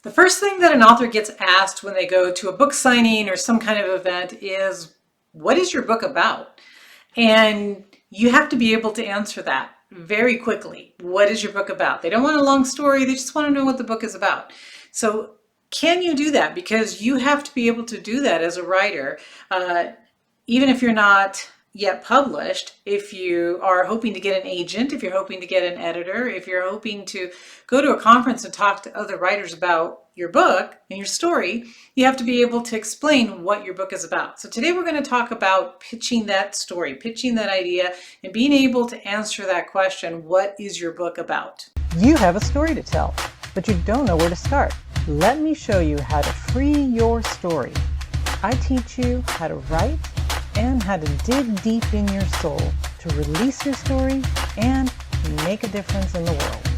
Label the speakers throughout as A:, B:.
A: The first thing that an author gets asked when they go to a book signing or some kind of event is, what is your book about? And you have to be able to answer that very quickly. What is your book about? They don't want a long story, they just want to know what the book is about. So can you do that? Because you have to be able to do that as a writer. Even if you're not yet published, if you are hoping to get an agent, if you're hoping to get an editor, if you're hoping to go to a conference and talk to other writers about your book and your story, you have to be able to explain what your book is about. So today we're going to talk about pitching that story, pitching that idea, and being able to answer that question, what is your book about?
B: You have a story to tell, but you don't know where to start. Let me show you how to free your story. I teach you how to write and how to dig deep in your soul to release your story and make a difference in the world.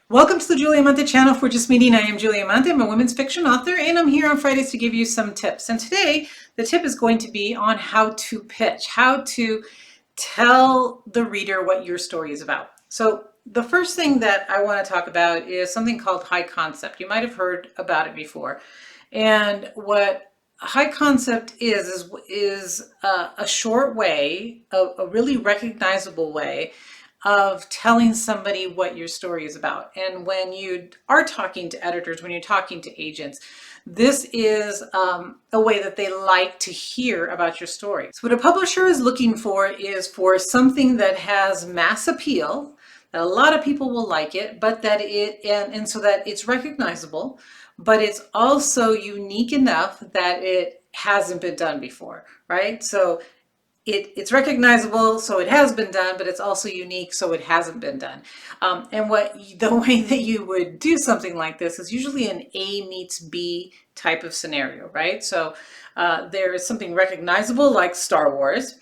A: Welcome to the Julia Amante channel. If we're just meeting, I am Julia Amante. I'm a women's fiction author, and I'm here on Fridays to give you some tips. And today, the tip is going to be on how to pitch, how to tell the reader what your story is about. So the first thing that I want to talk about is something called high concept. You might have heard about it before. And what high concept is a short way, a really recognizable way of telling somebody what your story is about. And when you are talking to editors, when you're talking to agents, this is a way that they like to hear about your story. So what a publisher is looking for is for something that has mass appeal, that a lot of people will like it, but that and so that it's recognizable, but it's also unique enough that it hasn't been done before, right? So it's recognizable, so it has been done, but it's also unique, so it hasn't been done. And the way that you would do something like this is usually an A meets B type of scenario, right? So there is something recognizable like Star Wars.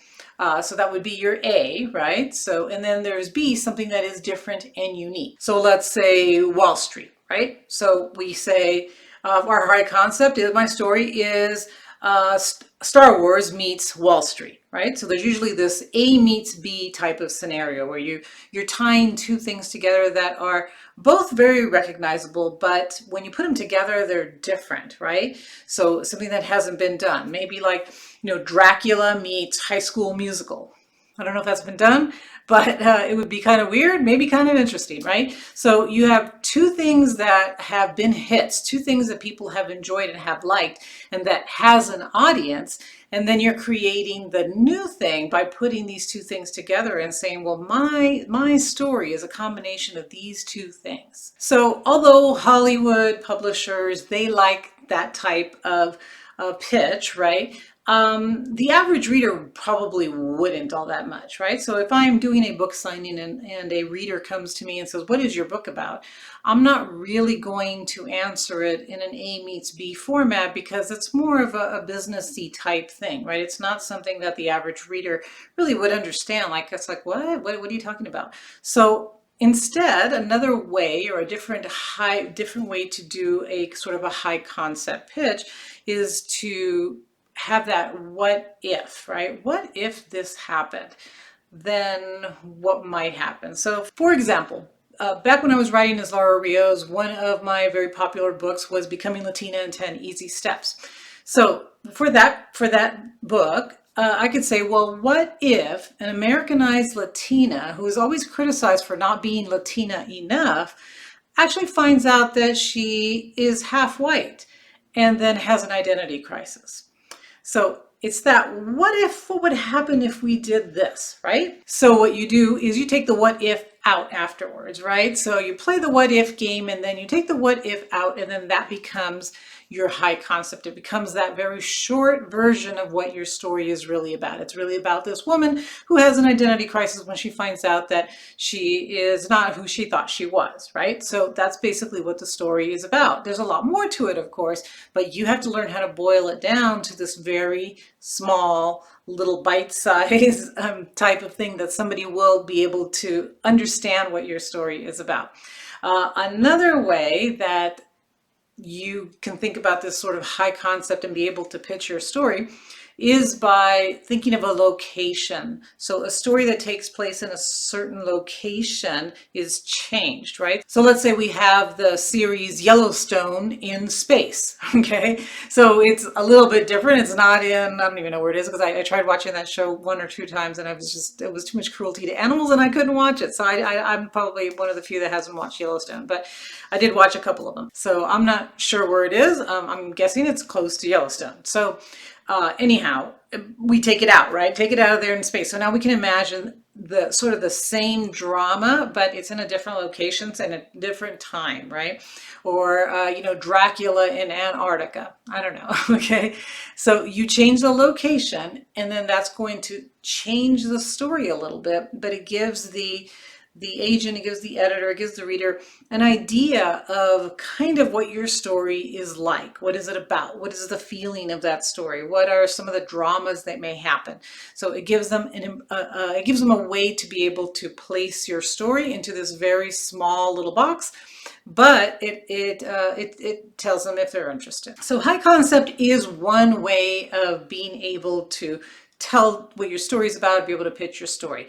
A: So that would be your A, right? So, and then there's B, something that is different and unique. So let's say Wall Street, right? So we say our high concept is, my story is Star Wars meets Wall Street, right? So there's usually this A meets B type of scenario where you're tying two things together that are both very recognizable, but when you put them together, they're different, right? So something that hasn't been done, maybe like, Dracula meets High School Musical. I don't know if that's been done, but it would be kind of weird, maybe kind of interesting, right? So you have two things that have been hits, two things that people have enjoyed and have liked, and that has an audience. And then you're creating the new thing by putting these two things together and saying, well, my story is a combination of these two things. So although Hollywood publishers, they like that type of pitch, right? The average reader probably wouldn't all that much, right? So if I'm doing a book signing and a reader comes to me and says, what is your book about? I'm not really going to answer it in an A meets B format because it's more of a businessy type thing, right? It's not something that the average reader really would understand. Like, it's like, what are you talking about? So instead, another way, or a different way to do a sort of a high concept pitch is to have that what if, right? What if this happened? Then what might happen? So for example, back when I was writing as Laura Rios, one of my very popular books was Becoming Latina in 10 Easy Steps. So for that book, I could say, well, what if an Americanized Latina who is always criticized for not being Latina enough actually finds out that she is half white and then has an identity crisis? So it's that what would happen if we did this, right? So what you do is you take the what if out afterwards, right? So you play the what if game and then you take the what if out, and then that becomes your high concept. It becomes that very short version of what your story is really about. It's really about this woman who has an identity crisis when she finds out that she is not who she thought she was, right? So that's basically what the story is about. There's a lot more to it, of course, but you have to learn how to boil it down to this very small little bite-size type of thing that somebody will be able to understand what your story is about. Another way that you can think about this sort of high concept and be able to pitch your story is by thinking of a location. So a story that takes place in a certain location is changed, right? So let's say we have the series Yellowstone in space, okay? So it's a little bit different. It's not in, I don't even know where it is, because I tried watching that show 1 or 2 times and it was too much cruelty to animals and I couldn't watch it. So I'm probably one of the few that hasn't watched Yellowstone, but I did watch a couple of them. So I'm not sure where it is. I'm guessing it's close to Yellowstone. So anyhow, we take it out, right? Take it out of there in space. So now we can imagine the sort of the same drama, but it's in a different locations and a different time, right? Or, Dracula in Antarctica. I don't know. Okay. So you change the location and then that's going to change the story a little bit, but it gives the agent, it gives the editor, it gives the reader an idea of kind of what your story is like. What is it about? What is the feeling of that story? What are some of the dramas that may happen? So it gives them a way to be able to place your story into this very small little box, but it tells them if they're interested. So high concept is one way of being able to tell what your story is about, be able to pitch your story.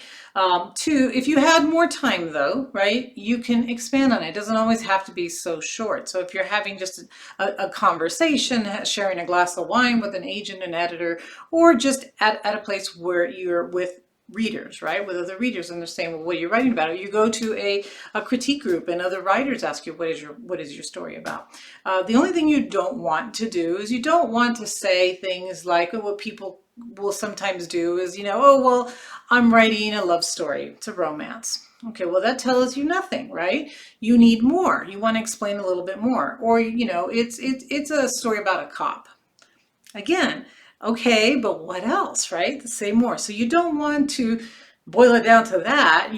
A: Two, if you had more time though, right, you can expand on it. It doesn't always have to be so short. So if you're having just a conversation, sharing a glass of wine with an agent and editor, or just at a place where you're with readers, right, with other readers, and they're saying, well, what are you writing about? Or you go to a critique group and other writers ask you, what is your story about? The only thing you don't want to do is you don't want to say things like, oh, what people will sometimes do is, oh, well, I'm writing a love story. It's a romance. Okay, well, that tells you nothing, right? You need more. You want to explain a little bit more. Or, it's a story about a cop. Again, okay, but what else, right? Say more. So you don't want to boil it down to that.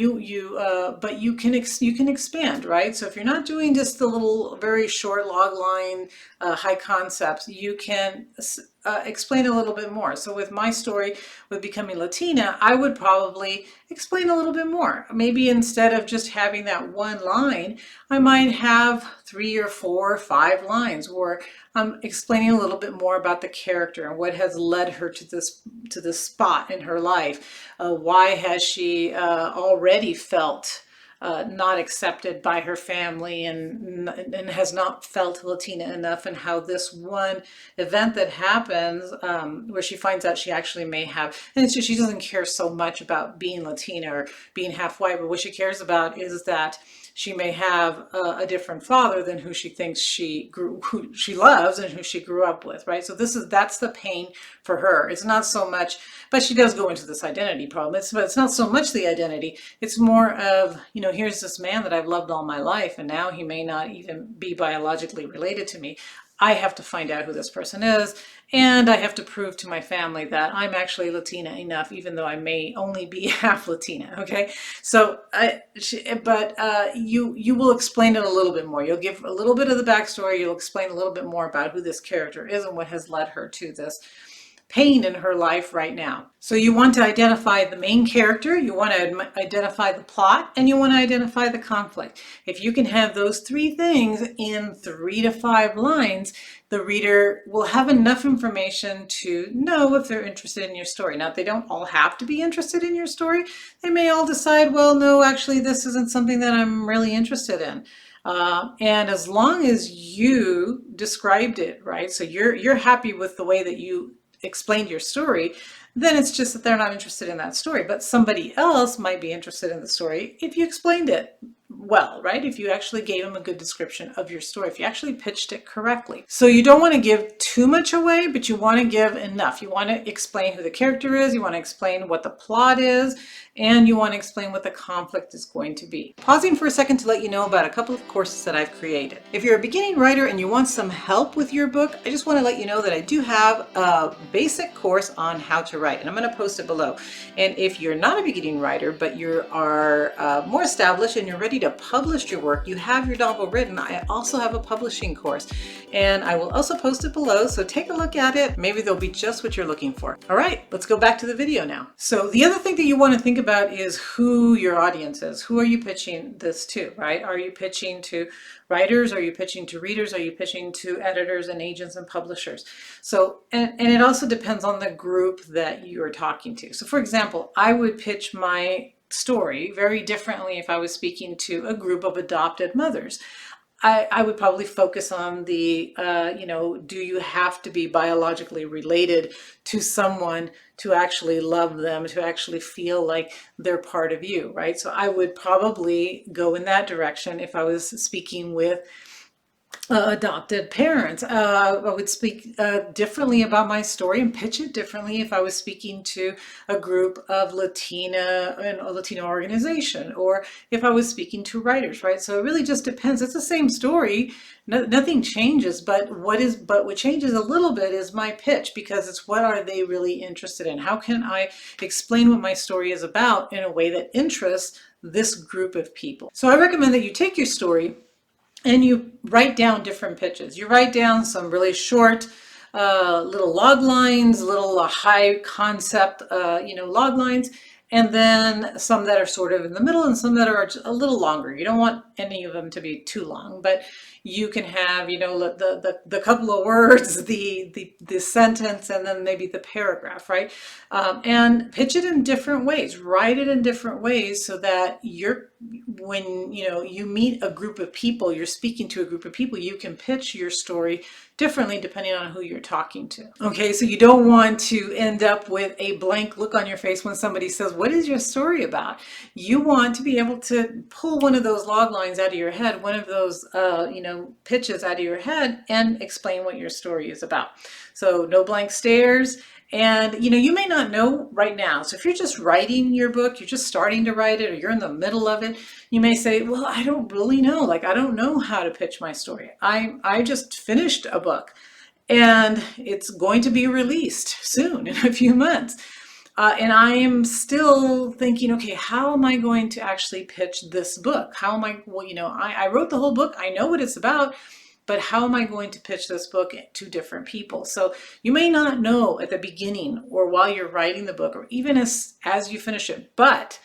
A: But you can expand, right? So if you're not doing just the little very short log line high concepts, you can explain a little bit more. So with my story with becoming Latina, I would probably explain a little bit more. Maybe instead of just having that one line, I might have 3 or 4 or 5 lines where I'm explaining a little bit more about the character and what has led her to this spot in her life. Why has she already felt not accepted by her family and has not felt Latina enough, and how this one event that happens where she finds out she actually may have, and it's just, she doesn't care so much about being Latina or being half white, but what she cares about is that she may have a different father than who she thinks who she loves and who she grew up with, right? So that's the pain for her. It's not so much, but she does go into this identity problem. But it's not so much the identity. It's more of, here's this man that I've loved all my life, and now he may not even be biologically related to me. I have to find out who this person is, and I have to prove to my family that I'm actually Latina enough, even though I may only be half Latina. Okay, so you will explain it a little bit more. You'll give a little bit of the backstory. You'll explain a little bit more about who this character is and what has led her to this pain in her life right now. So you want to identify the main character, you want to identify the plot, and you want to identify the conflict. If you can have those 3 things in 3 to 5 lines, the reader will have enough information to know if they're interested in your story. Now, they don't all have to be interested in your story. They may all decide, well, no, actually, this isn't something that I'm really interested in. And as long as you described it, right, so you're happy with the way that you explained your story, then it's just that they're not interested in that story. But somebody else might be interested in the story if you explained it well, right? If you actually gave them a good description of your story, if you actually pitched it correctly. So you don't want to give too much away, but you want to give enough. You want to explain who the character is, you want to explain what the plot is, and you want to explain what the conflict is going to be. Pausing for a second to let you know about a couple of courses that I've created. If you're a beginning writer and you want some help with your book, I just want to let you know that I do have a basic course on how to write, and I'm going to post it below. And if you're not a beginning writer, but you are more established and you're ready to publish your work, you have your novel written, I also have a publishing course, and I will also post it below, so take a look at it. Maybe they'll be just what you're looking for. All right, let's go back to the video now. So the other thing that you want to think about is who your audience is. Who are you pitching this to, right? Are you pitching to writers? Are you pitching to readers? Are you pitching to editors and agents and publishers? So, and it also depends on the group that you're talking to. So for example, I would pitch my story very differently if I was speaking to a group of adopted mothers. I would probably focus on the, do you have to be biologically related to someone to actually love them, to actually feel like they're part of you, right? So I would probably go in that direction if I was speaking with adopted parents. I would speak differently about my story and pitch it differently if I was speaking to a group of Latina and a Latino organization, or if I was speaking to writers, right? So it really just depends. It's the same story. Nothing changes, but what changes a little bit is my pitch, because it's what are they really interested in? How can I explain what my story is about in a way that interests this group of people? So I recommend that you take your story and you write down different pitches. You write down some really short little log lines, little high concept, log lines, and then some that are sort of in the middle and some that are a little longer. You don't want any of them to be too long, but you can have, the couple of words, the sentence, and then maybe the paragraph, right? And pitch it in different ways, write it in different ways, so that when you meet a group of people, you're speaking to a group of people, you can pitch your story differently depending on who you're talking to. Okay, so you don't want to end up with a blank look on your face when somebody says, what is your story about? You want to be able to pull one of those log lines out of your head, one of those pitches out of your head, and explain what your story is about. So no blank stares. And you may not know right now. So if you're just writing your book, you're just starting to write it, or you're in the middle of it, you may say, well, I don't really know. Like, I don't know how to pitch my story. I just finished a book and it's going to be released soon, in a few months. And I am still thinking, okay, how am I going to actually pitch this book? How am I wrote the whole book. I know what it's about. But how am I going to pitch this book to different people? So you may not know at the beginning, or while you're writing the book, or even as you finish it, but,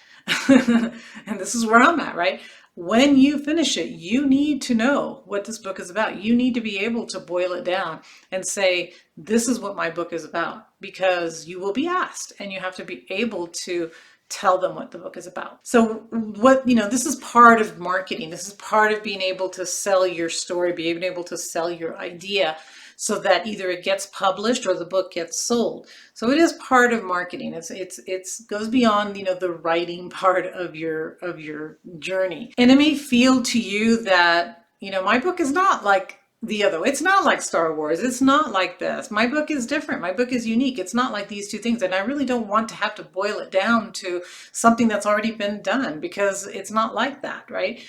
A: and this is where I'm at, right? When you finish it, you need to know what this book is about. You need to be able to boil it down and say, this is what my book is about, because you will be asked, and you have to be able to tell them what the book is about. So this is part of marketing. This is part of being able to sell your story, being able to sell your idea, so that either it gets published or the book gets sold. So it is part of marketing. It goes beyond, the writing part of your journey. And it may feel to you that, my book is not like the other way. It's not like Star Wars. It's not like this. My book is different. My book is unique. It's not like these two things. And I really don't want to have to boil it down to something that's already been done, because it's not like that, right?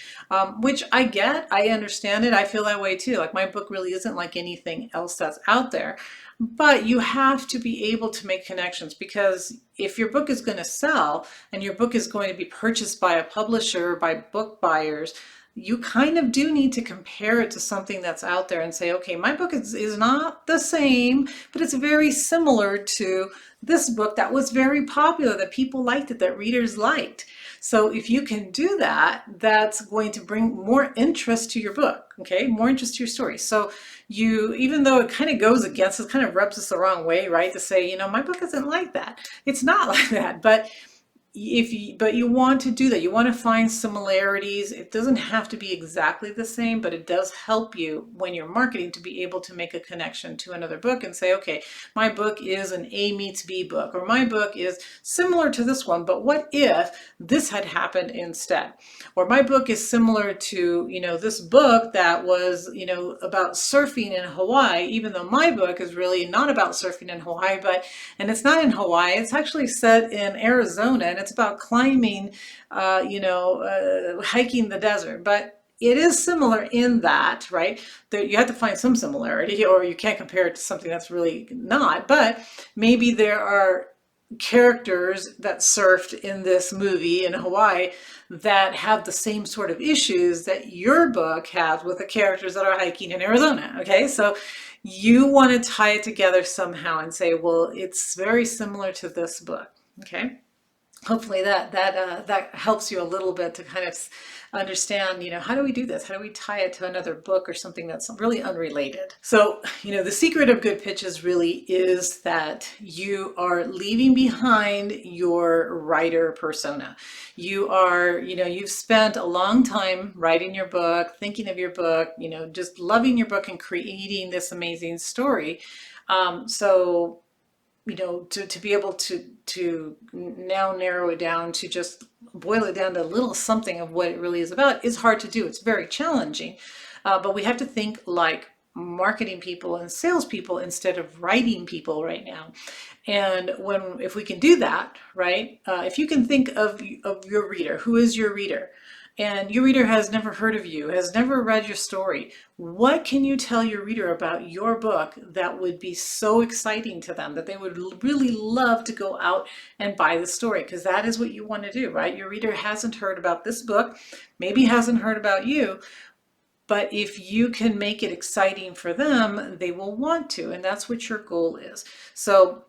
A: Which I get. I understand it. I feel that way too. Like, my book really isn't like anything else that's out there. But you have to be able to make connections, because if your book is going to sell and your book is going to be purchased by a publisher, by book buyers, you kind of do need to compare it to something that's out there and say, okay, my book is not the same, but it's very similar to this book that was very popular, that people liked it, that readers liked. So if you can do that, that's going to bring more interest to your book, okay? More interest to your story. So even though it kind of goes against, it kind of rubs us the wrong way, right? To say, my book isn't like that. It's not like that, but you want to do that. You want to find similarities. It doesn't have to be exactly the same, but it does help you when you're marketing to be able to make a connection to another book and say, okay, my book is an A meets B book, or my book is similar to this one, but what if this had happened instead? Or my book is similar to, this book that was, about surfing in Hawaii, even though my book is really not about surfing in Hawaii, and it's not in Hawaii, it's actually set in Arizona, and it's about climbing, hiking the desert. But it is similar in that, right? You have to find some similarity, or you can't compare it to something that's really not. But maybe there are characters that surfed in this movie in Hawaii that have the same sort of issues that your book has with the characters that are hiking in Arizona. Okay, so you want to tie it together somehow and say, well, it's very similar to this book. Okay, hopefully that helps you a little bit to kind of understand, how do we do this? How do we tie it to another book or something that's really unrelated? So, the secret of good pitches really is that you are leaving behind your writer persona. You are, you've spent a long time writing your book, thinking of your book, just loving your book and creating this amazing story. So to be able to now narrow it down to just boil it down to a little something of what it really is about is hard to do. It's very challenging, but we have to think like marketing people and salespeople instead of writing people right now. And if we can do that, right? If you can think of your reader, who is your reader? And your reader has never heard of you, has never read your story. What can you tell your reader about your book that would be so exciting to them that they would really love to go out and buy the story? Because that is what you want to do, right? Your reader hasn't heard about this book, maybe hasn't heard about you, but if you can make it exciting for them, they will want to. And that's what your goal is. So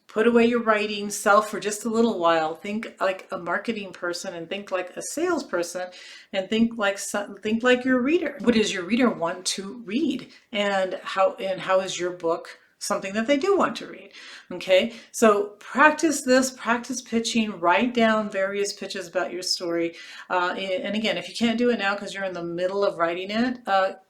A: put away your writing self for just a little while. Think like a marketing person and think like a salesperson and think like your reader. What does your reader want to read? And how is your book something that they do want to read? Okay, so practice this, practice pitching, write down various pitches about your story. And again, if you can't do it now because you're in the middle of writing it,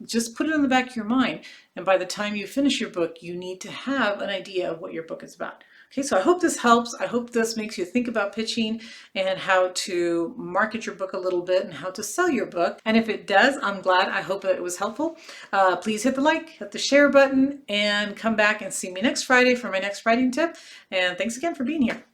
A: just put it in the back of your mind. And by the time you finish your book, you need to have an idea of what your book is about. Okay, so I hope this helps. I hope this makes you think about pitching and how to market your book a little bit and how to sell your book. And if it does, I'm glad. I hope it was helpful. Please hit the like, hit the share button, and come back and see me next Friday for my next writing tip. And thanks again for being here.